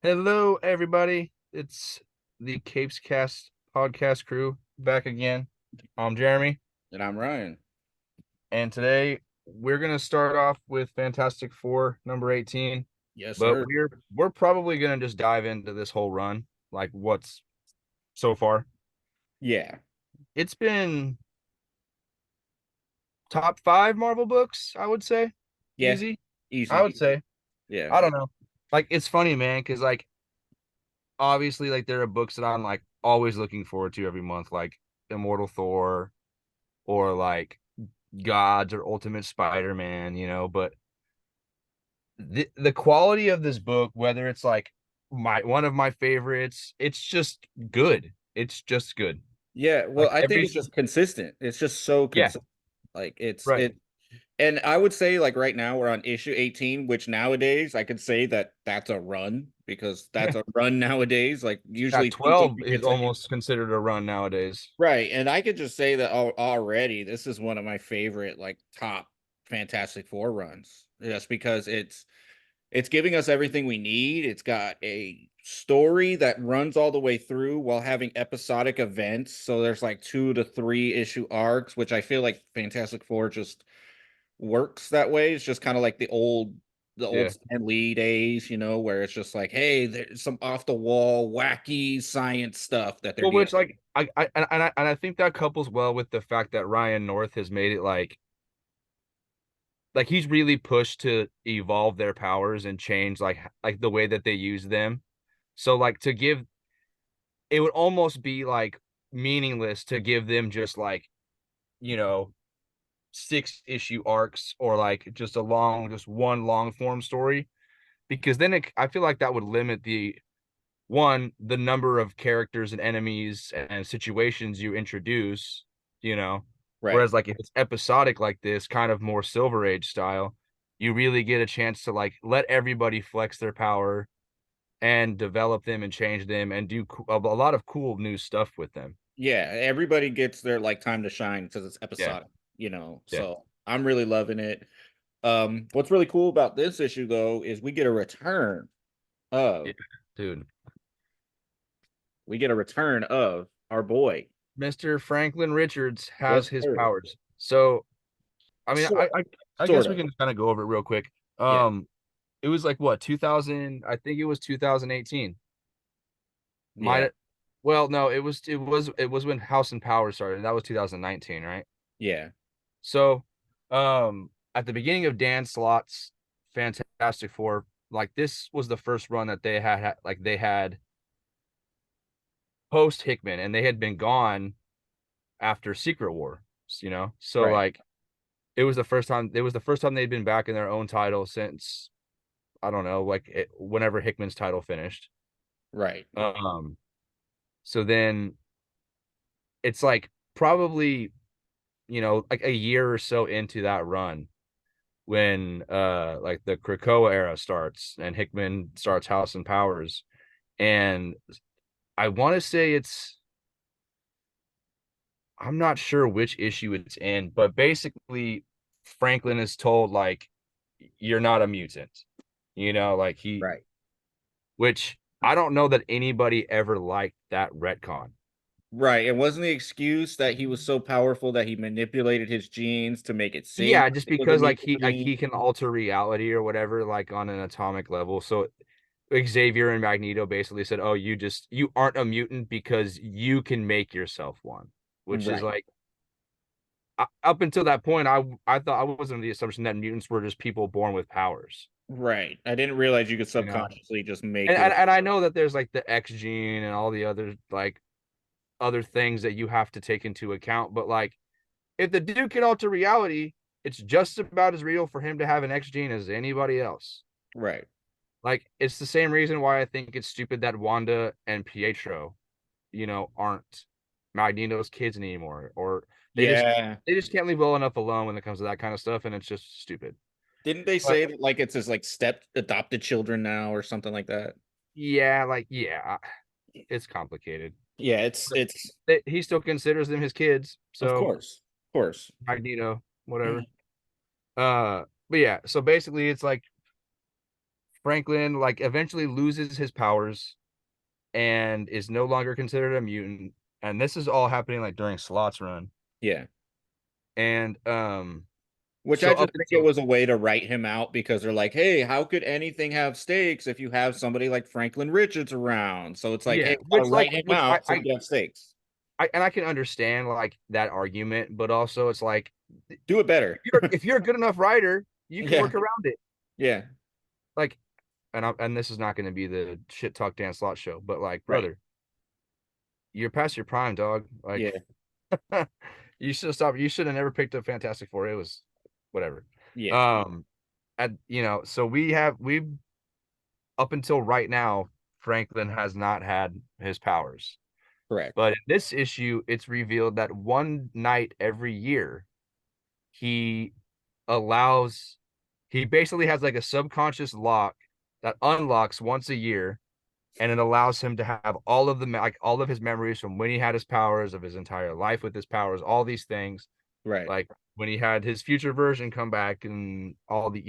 Hello, everybody. It's the Capes Cast podcast crew back again. I'm Jeremy, And I'm Ryan. and today we're gonna start off with Fantastic Four number 18, Yes, but sir. we're probably gonna just dive into this whole run, like what's so far. Yeah. It's been top five Marvel books, I would say. Yeah. Easy, I Easy. would say. Yeah. I don't know. Like it's funny, man, because like obviously, like there are books that I'm like always looking forward to every month, like Immortal Thor or like Gods or Ultimate Spider-Man, but the quality of this book, whether it's like my one of my favorites, it's just good. It's just good. Yeah. Well, Like I think every it's just consistent. It's just so yeah, consistent. Like it's right. it and I would say like right now we're on issue 18, which nowadays I could say that that's a run because that's Yeah. a run nowadays. Like Yeah, usually things don't 12 is get to almost considered a run nowadays. right. And I could just say that already this is one of my favorite like top Fantastic Four runs. Just because it's giving us everything we need. It's got a story that runs all the way through while having episodic events. So there's like 2 to 3 issue arcs, which I feel like Fantastic Four just works that way. It's just kind of like the old Yeah. Stan Lee days, where it's just like, hey, there's some off the wall, wacky science stuff that they're Well, dealing which like I think that couples well with the fact that Ryan North has made it like he's really pushed to evolve their powers and change like the way that they use them. So like to give it would almost be like meaningless to give them just like, you know, 6 issue arcs or like just one long form story because then I feel like that would limit the number of characters and enemies and situations you introduce, you know. right. Whereas like if it's episodic like this, kind of more Silver Age style, you really get a chance to like let everybody flex their power and develop them and change them and do a lot of cool new stuff with them. Yeah, everybody gets their like time to shine because it's Yeah, episodic. yeah, So I'm really loving it. What's really cool about this issue though is yeah, of dude. we get a return of our boy. Mr. Franklin Richards has Yes, his sir. powers. So, I mean, Sort I sort guess we of. can kind of go over it real quick. Yeah. It was like what 2000? I think it was 2018. Yeah. Might well, no, it was when House and Power started. That was 2019, right? Yeah. So, at the beginning of Dan Slott's Fantastic Four, like this was the first run that they had post Hickman, and they had been gone after Secret War, So Right. like it was the first time they'd been back in their own title since I don't know, whenever Hickman's title finished. Right. Um, so then it's like probably, like a year or so into that run when like the Krakoa era starts and Hickman starts House and Powers. And I want to say I'm not sure which issue it's in, but basically Franklin is told like you're not a mutant. Like Right. which I don't know that anybody ever liked that retcon. Right. It wasn't the excuse that he was so powerful that he manipulated his genes to make it seem Yeah, like just it was a because mutiny. he can alter reality or whatever, like on an atomic level. So Xavier and Magneto basically said, "Oh, you aren't a mutant because you can make yourself one," which is Right. like up until that point, I thought I was under the assumption that mutants were just people born with powers, Right. I didn't realize you could you know. subconsciously just make And your and, and I know that there's like the X gene and all the other things that you have to take into account, but like if the dude can alter reality, it's just about as real for him to have an X gene as anybody else. right. Like it's the same reason why I think it's stupid that Wanda and Pietro, aren't Magneto's kids anymore, or they just Yeah. they just can't leave well enough alone when it comes to that kind of stuff, and it's just stupid. Didn't they But say that like it's his like step adopted children now or something like that? yeah, like yeah, it's complicated. Yeah, it's But it's he still considers them his kids, of so course. Of course. Magneto, whatever. But yeah, so basically, it's like Franklin like eventually loses his powers and is no longer considered a mutant. And this is all happening like during Slot's run. Yeah. And Which so I up just think it until was a way to write him out because they're like, hey, how could anything have stakes if you have somebody like Franklin Richards around? So it's like, hey, yeah, we gotta write him which out so we can have stakes. I can understand like that argument, but also it's like Do it better. if you're a good enough writer, you can Yeah. work around it. Yeah. Like, and this is not going to be the shit talk Dan Slot show, but like, Right. brother, you're past your prime, dog. Like, Yeah. you should stop. You should have never picked up Fantastic Four. It was whatever. Yeah. Um, and so we've up until right now, Franklin has not had his powers. Correct. But in this issue, it's revealed that one night every year, he allows, he basically has like a subconscious lock that unlocks once a year, and it allows him to have all of the like all of his memories from when he had his powers, of his entire life with his powers, all these things, Right. like when he had his future version come back and all the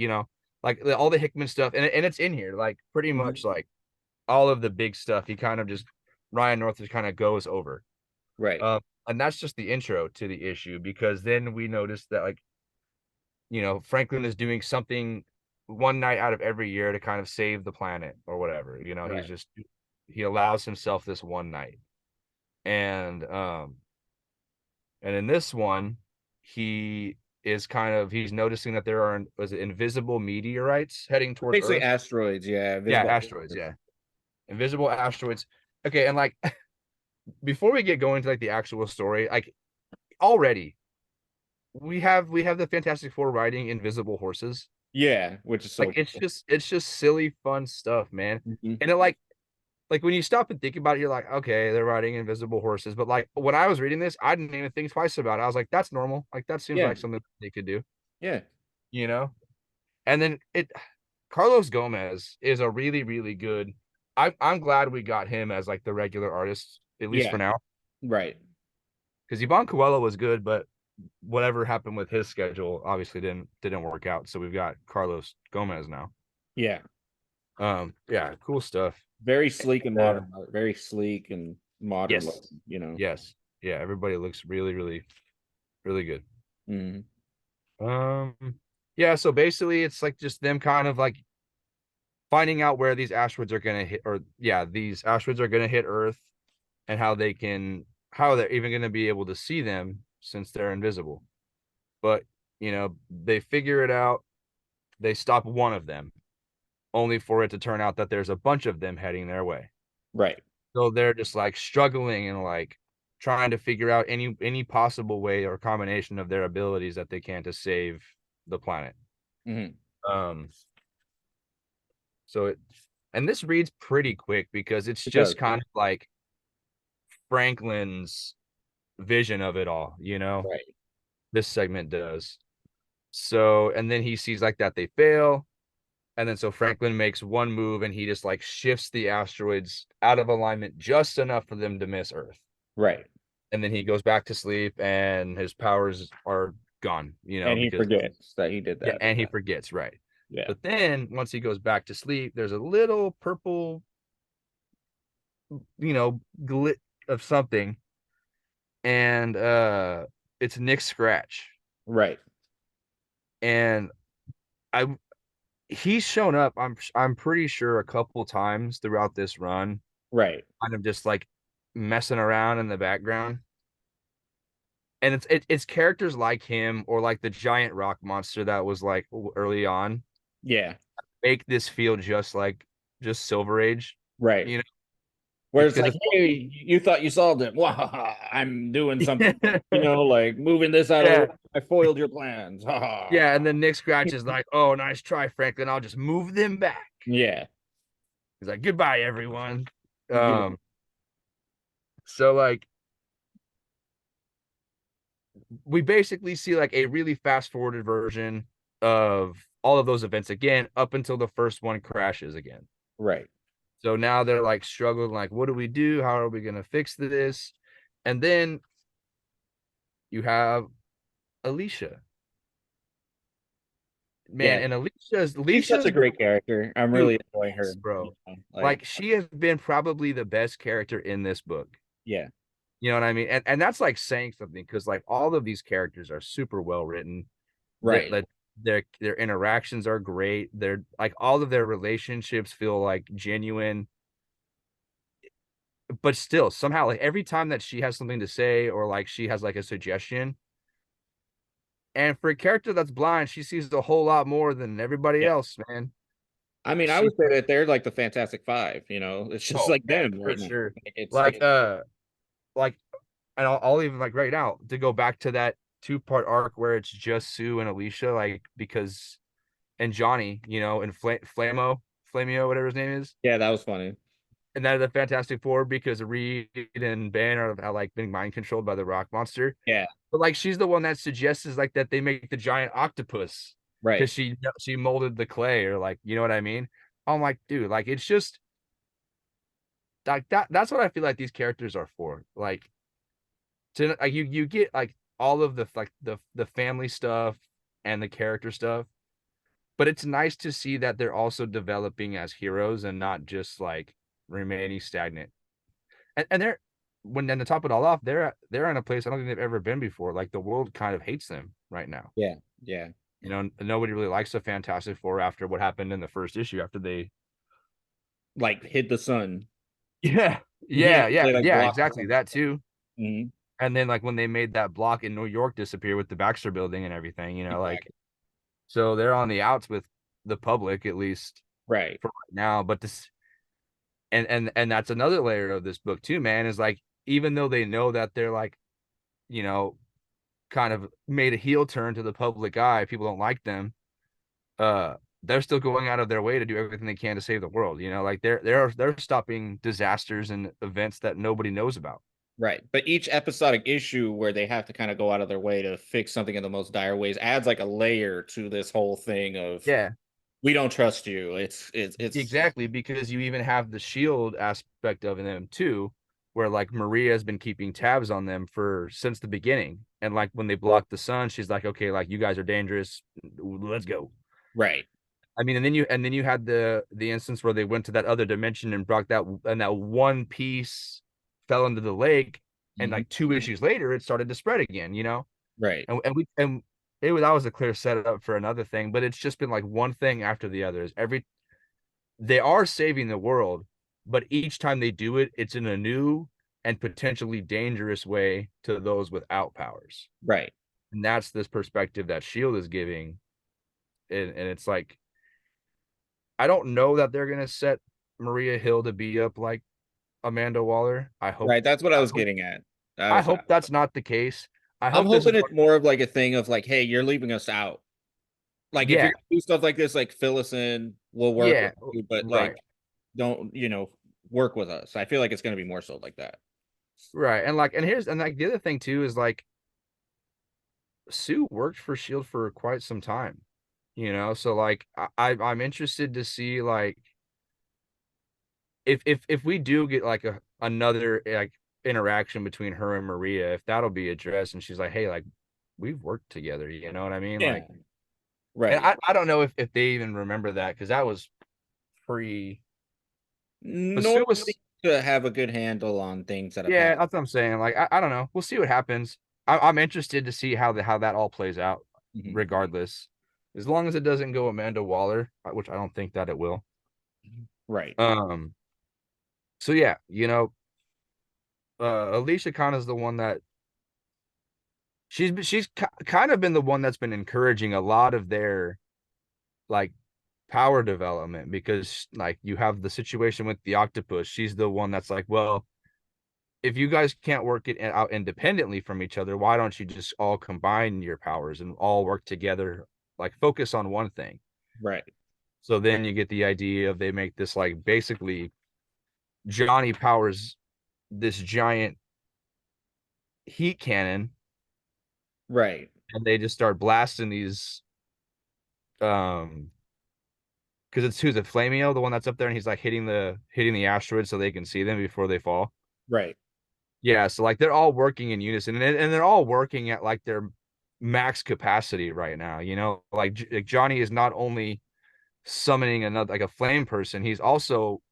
like all the Hickman stuff, and it's in here like pretty Mhm. much like all of the big stuff. He kind of just Ryan North just kind of goes over. Right. And that's just the intro to the issue, because then we notice that like Franklin is doing something one night out of every year to kind of save the planet or whatever. He's Right. just he allows himself this one night. And in this one, he is kind of he's noticing that there are was it invisible meteorites heading towards Basically Earth. asteroids. Yeah. Yeah, Visible. asteroids, yeah. Invisible asteroids. Okay, and like before we get going to like the actual story, like already we have the Fantastic Four riding invisible horses. Yeah. Which is Like so it's cool. just it's just silly fun stuff, man. Mhm. And it like when you stop and think about it, you're like, okay, they're riding invisible horses. But like when I was reading this, I didn't even think twice about it. I was like, that's normal. Like that seems Yeah. like something they could do, Yeah. you know? And then Carlos Gomez is a really, really good. I'm glad we got him as like the regular artist, at least for Yeah. now. Right. Because Ivan Coelho was good, but whatever happened with his schedule obviously didn't work out. So we've got Carlos Gomez now. Yeah. Yeah, cool stuff. Very sleek and Uh, modern art. Very sleek and modern yes, looking. yes, yeah. Everybody looks really, really, really good. Mhm. Um, yeah. So basically, it's like just them kind of like finding out where these asteroids are gonna hit, or yeah, these asteroids are gonna hit Earth, and how they're even gonna be able to see them since they're invisible. But they figure it out. They stop one of them, only for it to turn out that there's a bunch of them heading their way. Right. So they're just like struggling and like trying to figure out any possible way or combination of their abilities that they can to save the planet. Mhm. Um, so it and this reads pretty quick because it's It just does. kind of like Franklin's vision of it all, Right. this segment does. So, and then he sees like that they fail. And then so Franklin makes one move and he just like shifts the asteroids out of alignment just enough for them to miss Earth. Right. And then he goes back to sleep and his powers are gone, And he because forgets that he did yeah, that. and he forgets, right. Yeah. But then once he goes back to sleep, there's a little purple, glit of something, and it's Nick Scratch. Right. And I he's shown up, I'm pretty sure a couple times throughout this run, Right. kind of just like messing around in the background. And it's characters like him or like the giant rock monster that was like early on Yeah. make this feel just Silver Age. Right. You know, Where it's it's because like, hey, you thought you solved it. Wahaha, I'm doing something, it's like moving this out of the way. yeah, I foiled your plans. Ha ha. yeah. And then Nick Scratch is like, "Oh, nice try, Franklin. I'll just move them back." Yeah. He's like, "Goodbye, everyone." Yeah. Um, so like we basically see like a really fast forwarded version of all of those events again up until the first one crashes again. Right. So now they're like struggling, like, what do we do? How are we gonna fix this? And then you have Alicia. man, Yeah, and Alicia's she's such Alicia's a great character. I'm dude, really enjoying her. yes, bro. Like, Like she has been probably the best character in this book. yeah, You know what I mean? And that's like saying something because like all of these characters are super well written. right, That their interactions are great. They're like all of their relationships feel like genuine, but still somehow like every time that she has something to say or like she has like a suggestion, and for a character that's blind, she sees a whole lot more than everybody yeah. else, man. I mean, I She would say that they're like the Fantastic Five. It's just oh like man, them for right now. sure. Like, it's Like like and I'll even like right now to go back to that two-part arc where it's just Sue and Alicia, like because and Johnny, and Flameo, whatever his name is, yeah, that was funny. and that is the Fantastic Four because Reed and Ben are like being mind controlled by the rock monster. Yeah, But like she's the one that suggests is like that they make the giant octopus right, because she molded the clay or like you know what I mean. I'm like, dude, like it's just like that's what I feel like these characters are for. Like to like you get like all of the like the family stuff and the character stuff, but it's nice to see that they're also developing as heroes and not just like remaining stagnant. And they're when then to top it all off, they're in a place I don't think they've ever been before. Like the world kind of hates them right now. yeah, yeah. Nobody really likes the Fantastic Four after what happened in the first issue after they Like hid the sun. yeah, Yeah, yeah, yeah, they like yeah, blocked the exactly. sun. That too. Mhm. And then like when they made that block in New York disappear with the Baxter building and everything, like Exactly. so they're on the outs with the public at least Right, for right now. But this and that's another layer of this book too, man, is like even though they know that they're like, you know, kind of made a heel turn to the public eye, people don't like them, uh they're still going out of their way to do everything they can to save the world, like they're stopping disasters and events that nobody knows about. right. But each episodic issue where they have to kind of go out of their way to fix something in the most dire ways adds like a layer to this whole thing of Yeah, we don't trust you. It's exactly, because you even have the shield aspect of them too, where like Maria has been keeping tabs on them for since the beginning. And like when they block the sun, she's like, okay, like you guys are dangerous. Let's go. right. I mean, and then you had the instance where they went to that other dimension and brought that one piece fell into the lake, and Mhm. like two issues later, it started to spread again. Right, And that was a clear setup for another thing, but it's just been like one thing after the other. Is every They are saving the world, but each time they do it, it's in a new and potentially dangerous way to those without powers. right. And that's this perspective that Shield is giving. And it's like, I don't know that they're gonna set Maria Hill to be up like Amanda Waller. Right, that's what I I was hope getting at. I I was hope that's not the case. I I'm hope this is hoping it's what more of like a thing of like, "Hey, you're leaving us out." Like, if you're yeah, gonna do stuff like this, like, fill us in, we'll work with yeah, you, but, right, like, don't, work with us. I feel like it's gonna be more so like that. right. And the other thing too is like Sue worked for Shield for quite some time, so like I'm interested to see like if we do get like another like interaction between her and Maria, if that'll be addressed and she's like, hey, like we've worked together, you know what I mean? Yeah. Like, and Right. I don't know if they even remember that because that was pre, but Sue Normally was, to have a good handle on things that have yeah, happened. that's what I'm saying. Like, I don't know. We'll see what happens. I'm interested to see how that all plays out, Mhm. regardless, as long as it doesn't go Amanda Waller, which I don't think that it will. Right. Um, so yeah, Alicia Khan is the one that kind of been the one that's been encouraging a lot of their like power development because like you have the situation with the octopus. She's the one that's like, well, if you guys can't work it out independently from each other, why don't you just all combine your powers and all work together, like focus on one thing? Right. So then you get the idea of they make this like basically Johnny powers this giant heat cannon Right. and they just start blasting these um because it's who's it, Flameo, the one that's up there, and he's like hitting the asteroid so they can see them before they fall. Right. Yeah, so like they're all working in unison, and they're all working at like their max capacity right now. You know, like Johnny is not only summoning another like a flame person, he's also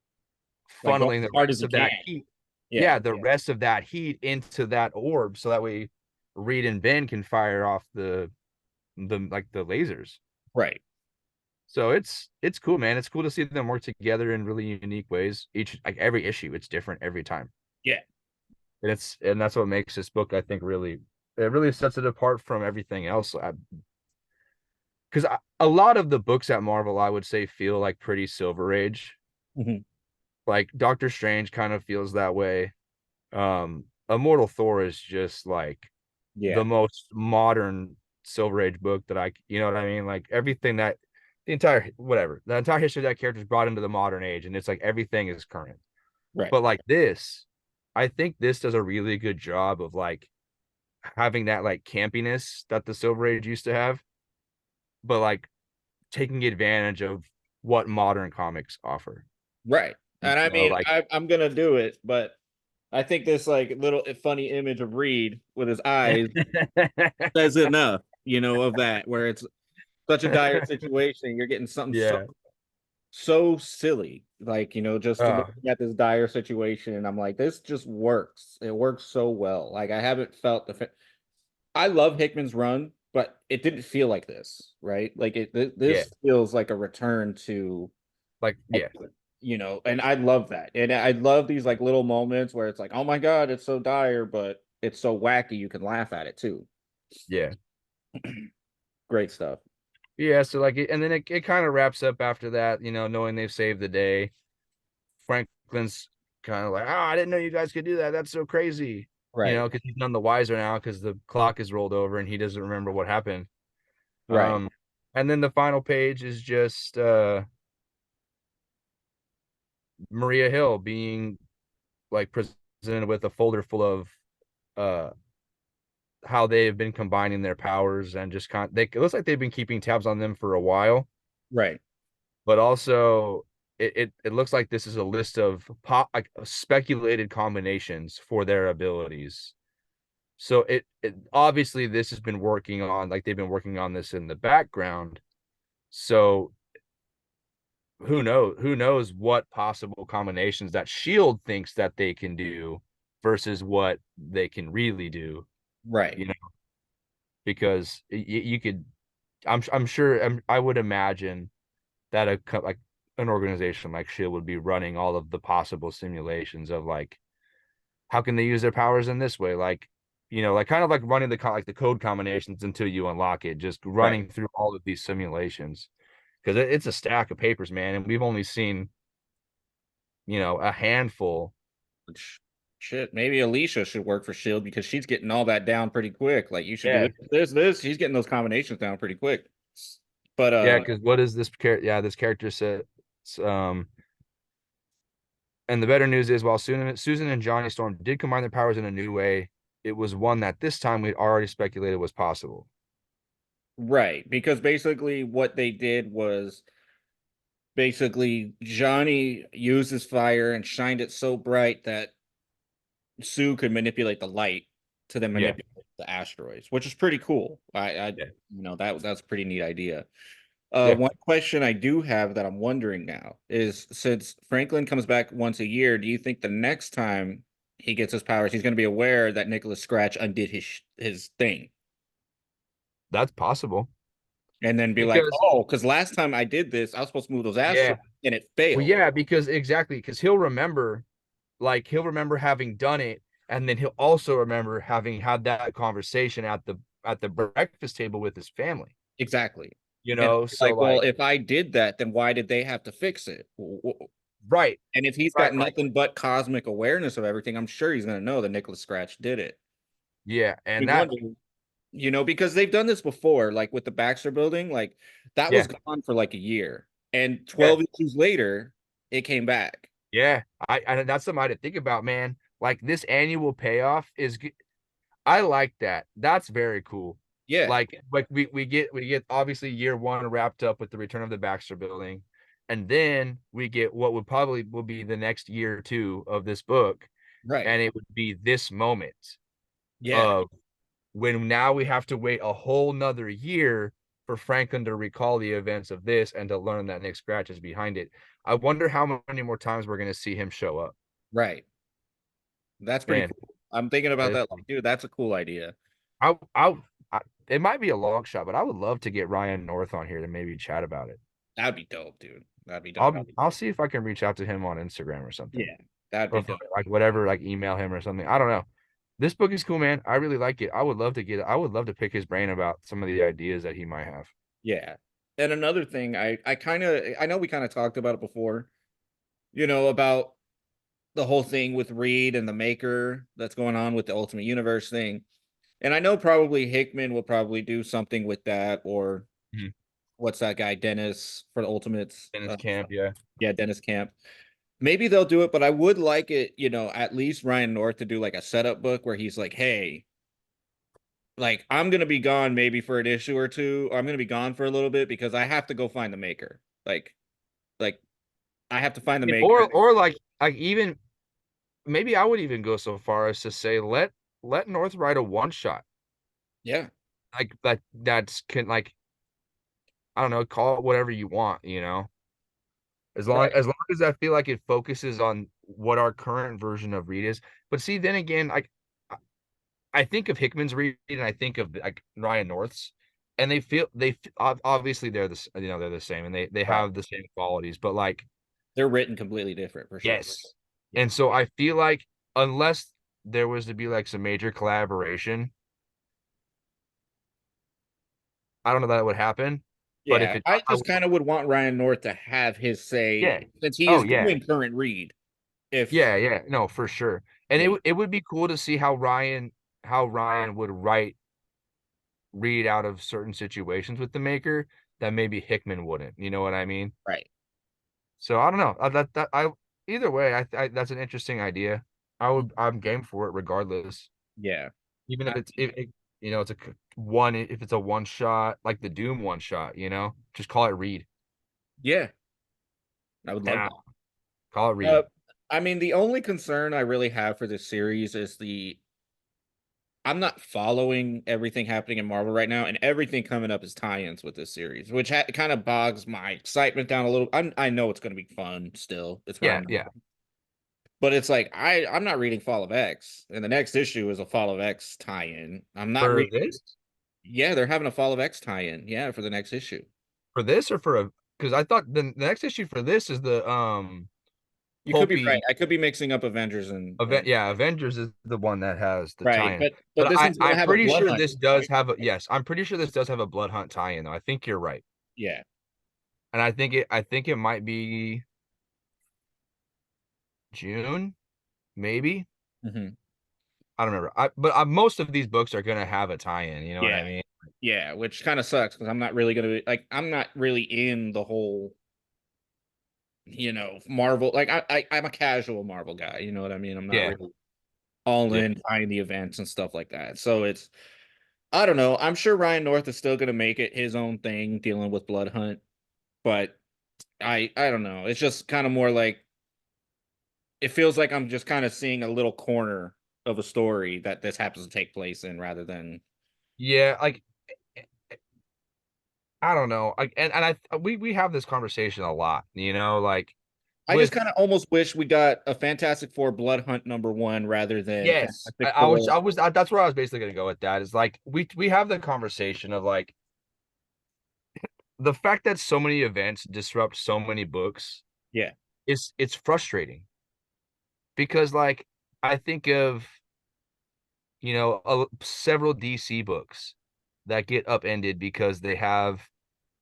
Like going funneling as the hard as rest he of can. that heat. Yeah. Yeah, the rest of that heat into that orb, so that way Reed and Ben can fire off the like the lasers. Right. So it's cool, man. It's cool to see them work together in really unique ways. Each like every issue, it's different every time. Yeah. And that's what makes this book, I think, really it really sets it apart from everything else. Because a lot of the books at Marvel, I would say, feel like pretty Silver Age. Mhm. Like Doctor Strange kind of feels that way. Immortal Thor is just like Yeah. the most modern Silver Age book that you know what I mean? Like everything that the entire history of that character is brought into the modern age, and it's like everything is current. Right. But like this, I think this does a really good job of like having that like campiness that the Silver Age used to have, but like taking advantage of what modern comics offer. Right. You And I know, mean, like I'm gonna do it, but I think this like little funny image of Reed with his eyes says enough, of that where it's such a dire situation. You're getting something so yeah. so silly, like just Uh, looking at this dire situation, and I'm like, this just works. It works so well. Like I haven't felt I love Hickman's run, but it didn't feel like this, right? Like yeah. this feels like a return to Like, yeah. and I love that. And I love these like little moments where it's like, oh my God, it's so dire, but it's so wacky you can laugh at it too. Yeah. Great stuff. Yeah. So like, and then it kind of wraps up after that, you know, knowing they've saved the day. Franklin's kind of like, oh, I didn't know you guys could do that. That's so crazy. You Right. know, because he's none the wiser now because the clock is rolled over and he doesn't remember what happened. Right. Um, and then the final page is just Maria Hill being like presented with a folder full of uh how they have been combining their powers and just it looks like they've been keeping tabs on them for a while, Right. but also it looks like this is a list of like speculated combinations for their abilities. So it obviously this has been working on like they've been working on this in the background. So who knows what possible combinations that Shield thinks that they can do versus what they can really do, Right. you know, because you could I'm sure I would imagine that like an organization like Shield would be running all of the possible simulations of like how can they use their powers in this way, like you know, like kind of like running like the code combinations until you unlock it, just Right. running through all of these simulations because it's a stack of papers, man, and we've only seen a handful. Shit, maybe Alicia should work for Shield because she's getting all that down pretty quick. Like you should do Yeah, this. She's getting those combinations down pretty quick. But yeah, because what is this character? Yeah, this character said, um, and the better news is while Susan and Johnny Storm did combine their powers in a new way, it was one that this time we'd already speculated was possible. right, because basically what they did was basically Johnny used his fire and shined it so bright that Sue could manipulate the light to then Yeah, manipulate the asteroids, which is pretty cool. yeah, That's a pretty neat idea. yeah. One question I do have that I'm wondering now is since Franklin comes back once a year, do you think the next time he gets his powers, he's going to be aware that Nicholas Scratch undid his thing That's possible and then be like, because oh, because last time I did this, I was supposed to move those yeah, asteroids and it well, failed. yeah, because exactly because he'll remember having done it, and then he'll also remember having had that conversation at the breakfast table with his family. Exactly. You And know, it's so like, well, like if I did that, then why did they have to fix it? right, And if he's right, got right, nothing but cosmic awareness of everything, I'm sure he's going to know that Nicholas Scratch did it. yeah, We and that wonder, because they've done this before, like with the Baxter building, like that was yeah, gone for like a year. And yeah, 12 issues later, it came back. yeah. I that's something I had to think about, man. Like this annual payoff I like that. That's very cool. Yeah, Like we get obviously year one wrapped up with the return of the Baxter building, and then we get what would probably will be the next year or two of this book, right. and it would be this moment Yeah, of when now we have to wait a whole nother year for Franklin to recall the events of this and to learn that Nick Scratch is behind it. I wonder how many more times we're going to see him show up. Right. That's pretty Man, cool. I'm thinking that about is that, cool. like, dude, that's a cool idea. I, I, it might be a long shot, but I would love to get Ryan North on here to maybe chat about it. That'd be dope, dude. That'd be dope. I'll see if I can reach out to him on Instagram or something, Yeah, that'd or be if, dope. like whatever, like email him or something. I don't know. This book is cool, man. I really like it. I would love to get. I would love to pick his brain about some of the ideas that he might have. Yeah. And another thing, I know we kind of talked about it before, about the whole thing with Reed and the Maker that's going on with the Ultimate Universe thing. And I know probably Hickman will probably do something with that, or Mhm. what's that guy, Dennis for the Ultimates? In his camp, yeah. Yeah, Dennis Camp. Maybe they'll do it, but I would like it, at least Ryan North to do like a setup book where he's like, hey, like I'm gonna be gone maybe for an issue or two, or I'm gonna be gone for a little bit because I have to go find the Maker. Like I have to find the Maker. Or like even maybe I would even go so far as to say let North write a one shot Yeah, like that's can like I don't know, call it whatever you want, right. as long as I feel like it focuses on what our current version of Reed is. But see, then again, like I think of Hickman's Reed and I think of like Ryan North's, and obviously they're the same and they Right. have the same qualities, but like They're written completely different for sure. yes. Yeah. And so I feel like unless there was to be like some major collaboration, I don't know that would happen. But if Yeah. it, I I just would, kind of would want Ryan North to have his say yeah. since he Oh is yeah. doing current Read. If Yeah, yeah. No, for sure. And yeah, it would be cool to see how Ryan would read out of certain situations with the maker that maybe Hickman wouldn't. You know what I mean? right. So I don't know. That I either way, that's an interesting idea. I'm game for it regardless. Yeah. Even I, if it's a one if it's a one shot like the Doom one shot, just call it Reed. yeah, I would love Nah, that. call it Uh, Reed. I mean, the only concern I really have for this series is I'm not following everything happening in Marvel right now, and everything coming up is tie-ins with this series, which kind of bogs my excitement down a little. I know it's going to be fun still. It's Yeah, Ryan, yeah. but it's like I'm not reading Fall of X, and the next issue is a Fall of X tie-in. I'm not For reading. this, Yeah, they're having a Fall of X tie-in. Yeah, for the next issue. for this, or for a because I thought the next issue for this is the You could be right. pulpy I could be mixing up Avengers event. and Yeah, Avengers is the one that has the right, tie-in. but But this one's gonna I'm have a pretty blood sure hunt. this does have a yes. I'm pretty sure this does have a Blood Hunt tie-in though. I think you're right, Yeah. and I think it might be June, maybe. Hmm. I don't remember. But most of these books are gonna have a tie-in. You know what Yeah. I mean? Yeah, which kind of sucks because I'm not really gonna be like I'm not really in the whole Marvel. Like I'm a casual Marvel guy. You know what I mean? I'm not Yeah, really all yeah, in buying the events and stuff like that. So I don't know. I'm sure Ryan North is still gonna make it his own thing dealing with Blood Hunt, but I don't know. It's just kind of more like it feels like I'm just kind of seeing a little corner of a story that this happens to take place in rather than yeah. Like I don't know. Like and we have this conversation a lot. Like I just with kind of almost wish we got a Fantastic Four Blood Hunt #1 rather than yes, Fantastic Four. that's where I was basically gonna go with that. Is like we have the conversation of like the fact that so many events disrupt so many books Yeah, it's frustrating because like I think of several DC books that get upended because they have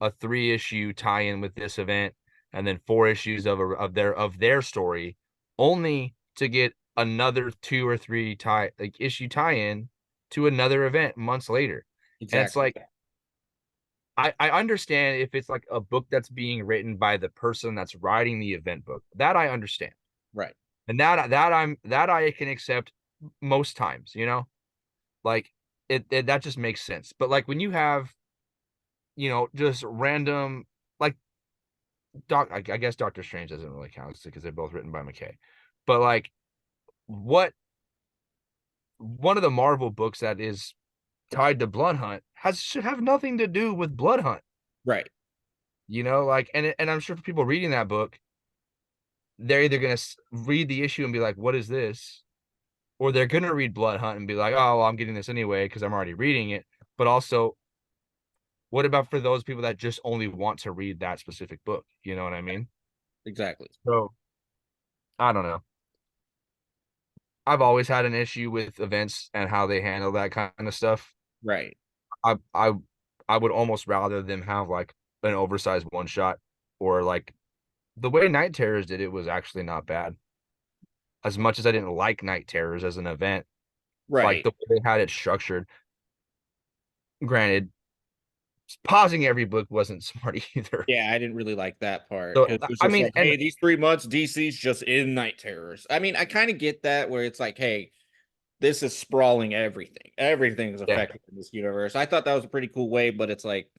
a 3 issue tie-in with this event and then 4 issues of their story only to get another 2 or 3 issue tie-in to another event months later. And it's exactly. like I understand if it's like a book that's being written by the person that's writing the event book. That I understand. Right. And that I can accept most times. Like that just makes sense. But like when you have, just random like I guess Doctor Strange doesn't really count because they're both written by McKay. But like what one of the Marvel books that is tied to Blood Hunt should have nothing to do with Blood Hunt. Right. Like, and I'm sure for people reading that book, they're either gonna read the issue and be like, "What is this?" Or they're gonna read Blood Hunt and be like, "Oh, well, I'm getting this anyway because I'm already reading it." But also, what about for those people that just only want to read that specific book? You know what I mean? Exactly. So I don't know. I've always had an issue with events and how they handle that kind of stuff. Right. I I I would almost rather them have like an oversized one shot, or like the way Night Terrors did it was actually not bad. As much as I didn't like Night Terrors as an event, like Right. the way they had it structured. Granted, pausing every book wasn't smart either. Yeah, I didn't really like that part So because it was I just mean, like, and hey, these 3 months, DC's just in Night Terrors. I mean, I kind of get that where it's like, hey, this is sprawling everything. Everything is yeah, affected in this universe. I thought that was a pretty cool way, but it's like,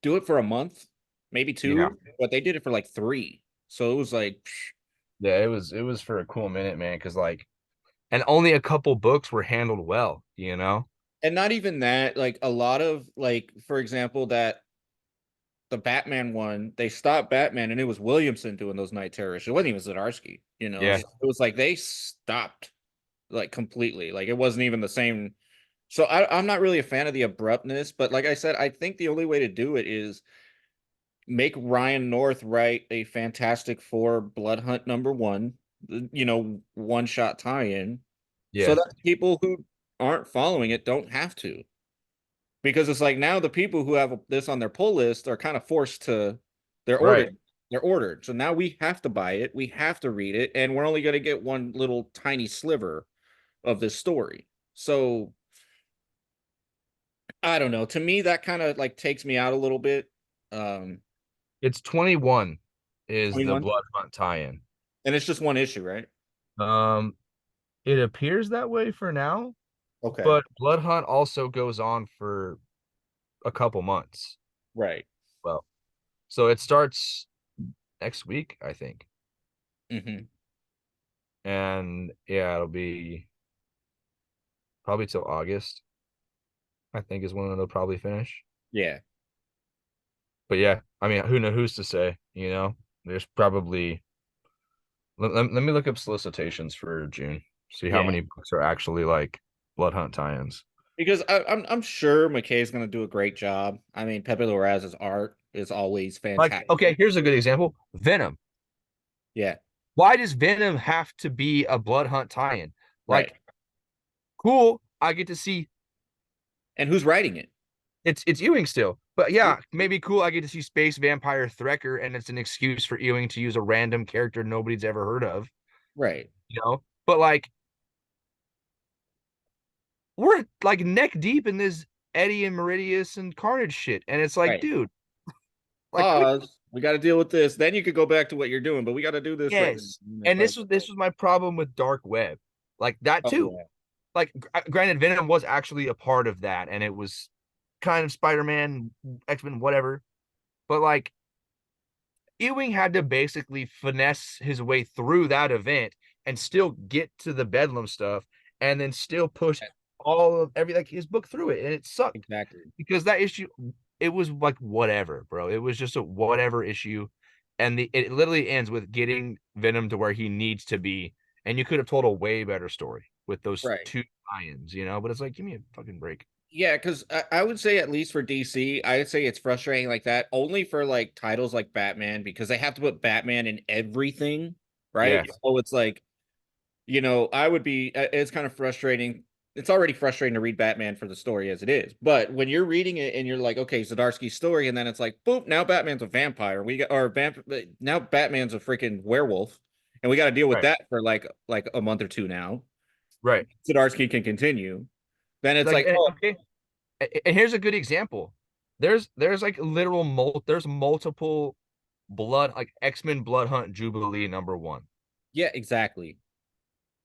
do it for a month, maybe yeah, 2, but they did it for like 3. So it was like, psh. yeah. It was for a cool minute, man. Because like, and only a couple books were handled well. And not even that, like a lot of like, for example, that the Batman one, they stopped Batman and it was Williamson doing those Night Terrors. It wasn't even Zdarsky, you know. Yeah, So it was like they stopped like completely. Like it wasn't even the same. So I'm not really a fan of the abruptness, but like I said, I think the only way to do it is make Ryan North write a Fantastic Four Blood Hunt #1, one shot tie-in, so yeah, that people who aren't following it don't have to. Because it's like now the people who have this on their pull list are kind of forced to, they're right. ordered. They're ordered. So now we have to buy it. We have to read it. And we're only going to get one little tiny sliver of this story. So I don't know. To me, that kind of like takes me out a little bit. Um, It's 21 is the 21. Blood Hunt tie-in. And it's just one issue, right? Um, it appears that way for now, Okay. but Blood Hunt also goes on for a couple months. Right. Well, so it starts next week, I think. Hmm. And yeah, it'll be probably till August, I think is when it'll probably finish. Yeah. But yeah, I mean, who's to say? There's probably let me look up solicitations for June, see how Yeah. many books are actually like Blood Hunt tie-ins. Because I'm sure McKay's going to do a great job. I mean, Pepe Larraz's art is always Like, fantastic. okay, here's a good example. Venom. Yeah. Why does Venom have to be a Blood Hunt tie-in? Right. Like, cool, I get to see And who's writing it? it's Ewing still. But yeah, maybe cool. I get to see Space Vampire Threcker, and it's an excuse for Ewing to use a random character nobody's ever heard of, Right. But like, we're like neck deep in this Eddie and Meridius and Carnage shit, and it's like, Right. dude, like, Pause. We got to deal with this. Then you could go back to what you're doing, but we got to do this right now. yes. And it's And like, this was my problem with Dark Web, like that oh too. yeah. Like, granted, Venom was actually a part of that, and it was kind of Spider-Man, X-Men, whatever. But like, Ewing had to basically finesse his way through that event and still get to the Bedlam stuff, and then still push all of every like his book through it, and it sucked Exactly. because that issue, it was like whatever, bro. It was just a whatever issue, and it literally ends with getting Venom to where he needs to be, and you could have told a way better story with those Right. two tie-ins. But it's like, give me a fucking break. Yeah, because I would say at least for DC, I would say it's frustrating like that only for like titles like Batman because they have to put Batman in everything, Yeah, right? So it's like, I would be, it's kind of frustrating. It's already frustrating to read Batman for the story as it is. But when you're reading it and you're like, okay, Zdarsky's story, and then it's like, boom, now Batman's a vampire. Now Batman's a freaking werewolf, and we got to deal with right, that for like a month or two now. right. Zdarsky can continue. Then it's Like, like, oh, okay, and here's a good example. There's like literal there's multiple blood like X-Men Blood Hunt Jubilee #1. yeah, exactly.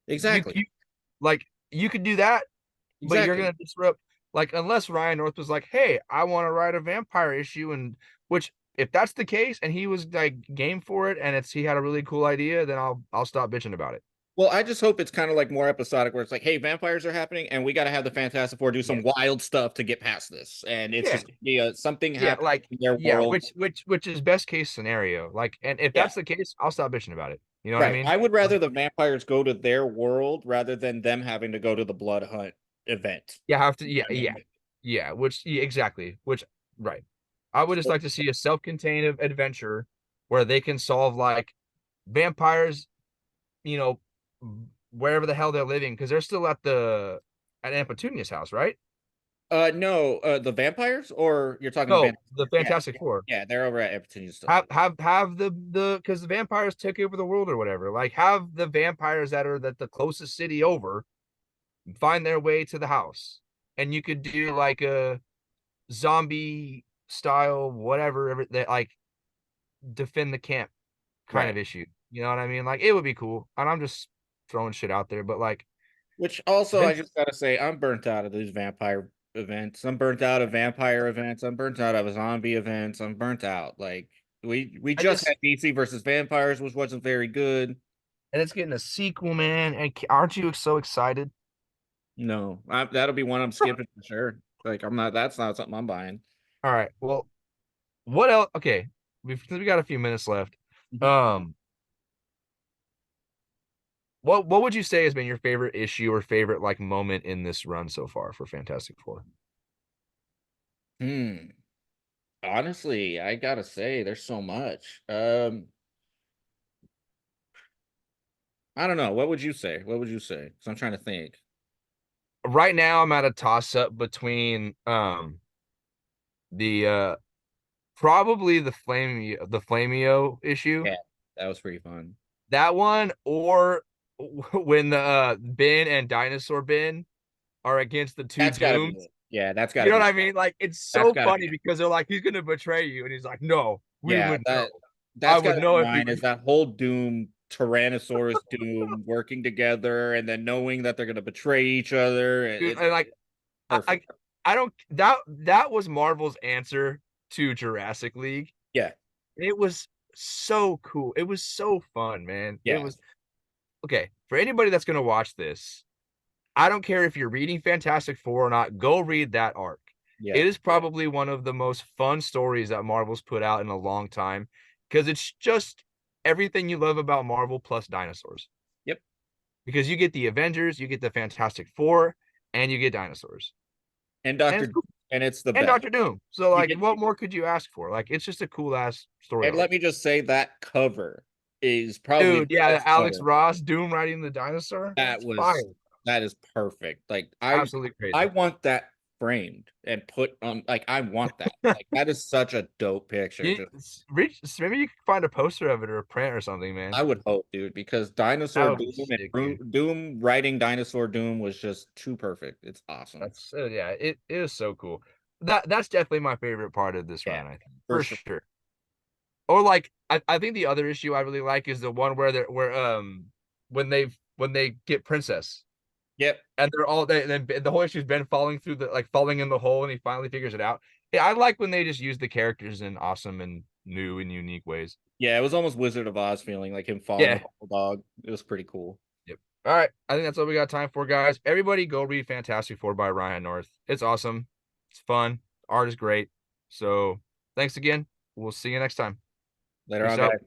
You, Exactly. you like you could do that, but you're Exactly. gonna disrupt like unless Ryan North was like, hey, I want to write a vampire issue, and which if that's the case and he was like game for it and he had a really cool idea, then I'll stop bitching about it. Well, I just hope it's kind of like more episodic, where it's like, hey, vampires are happening, and we got to have the Fantastic Four do Yeah. some wild stuff to get past this, and it's Yeah. just something Yeah, happening like in their yeah, world. which is best case scenario. Like, and if Yeah, that's the case, I'll stop bitching about it. You know what I right. mean? I would rather Like, the vampires go to their world rather than them having to go to the blood hunt event. you have to, yeah, I yeah, mean, yeah. Which yeah, exactly. Which right. I would just so, like to see a self-contained adventure where they can solve like vampires, you know, wherever the hell they're living, because they're still at Aunt Petunia's house, right? no, the vampires, or you're talking the No, Fantastic the Four? Yeah, Fantastic Four. yeah, they're over at Epicene still. Have the because the vampires took over the world or whatever. Like have the vampires that are the closest city over find their way to the house, and you could do like a zombie style whatever that like defend the camp kind Right. of issue. You know what I mean? Like it would be cool. And I'm just throwing shit out there, but like Which also, I Vince, just gotta say, I'm burnt out of these vampire events. I'm burnt out of vampire events. I'm burnt out of zombie events. I'm burnt out. Like we I just just had DC versus vampires, which wasn't very good. and it's getting a sequel, man. And aren't you so excited? No, that'll be one I'm skipping for sure. Like I'm not. That's not something I'm buying. All right. Well, what else? Okay, we got a few minutes left. Mhm. Um, what would you say has been your favorite issue or favorite like moment in this run so far for Fantastic Four? Hmm. Honestly, I gotta say, there's so much. I don't know. What would you say? What would you say? Because I'm trying to think. Right now, I'm at a toss up between the probably the Flameo issue, Yeah, that was pretty fun. that one, or when the Ben and Dinosaur Ben are against the two That's got to be Dooms. it. Yeah, that's got You to know be what it. I mean? Like it's That's so got to be funny it. because they're like, he's gonna betray you, and he's like, no, we Yeah, would know. I that's got would to be know if he mine. would. Is that whole Doom Tyrannosaurus Doom working together and then knowing that they're going to betray each other. Dude, It's and like I, perfect. I don't that was Marvel's answer to Jurassic League. Yeah, It was so cool. It was so fun, man. It yeah, was okay. For anybody that's gonna watch this, I don't care if you're reading Fantastic Four or not, go read that arc. yeah. It is probably one of the most fun stories that Marvel's put out in a long time because it's just everything you love about Marvel plus dinosaurs. Yep. Because you get the Avengers, you get the Fantastic Four, and you get dinosaurs. And And it's Doctor, cool. and it's the And best. Doctor Doom. So You like get, what more could you ask for? Like it's just a cool ass story and arc. let me just say that cover is probably Dude, the yeah, best Alex cover. Ross, Doom riding the dinosaur. That It's fire. was that is perfect. Like Absolutely I crazy. want that framed and put on. Like I want that. Like that is such a dope picture. You, Just maybe you can find a poster of it or a print or something, man. I would hope, dude, because That Dinosaur would be Doom and sick, dude. Doom writing Dinosaur Doom was just too perfect. It's awesome. That's yeah, it is so cool. That's definitely my favorite part of this Yeah, run, I think, for for sure. sure. Or like I think the other issue I really like is the one where they're where when they get Princess Yep. and they're all then the whole issue's been falling through the like falling in the hole and he finally figures it out. Yeah, I like when they just use the characters in awesome and new and unique ways. Yeah, it was almost Wizard of Oz feeling like him following the Yeah. purple dog. It was pretty cool. Yep. All right. I think that's all we got time for, guys. Everybody go read Fantastic Four by Ryan North. It's awesome. It's fun. Art is great. So thanks again. We'll see you next time. Later Peace on, out. guys.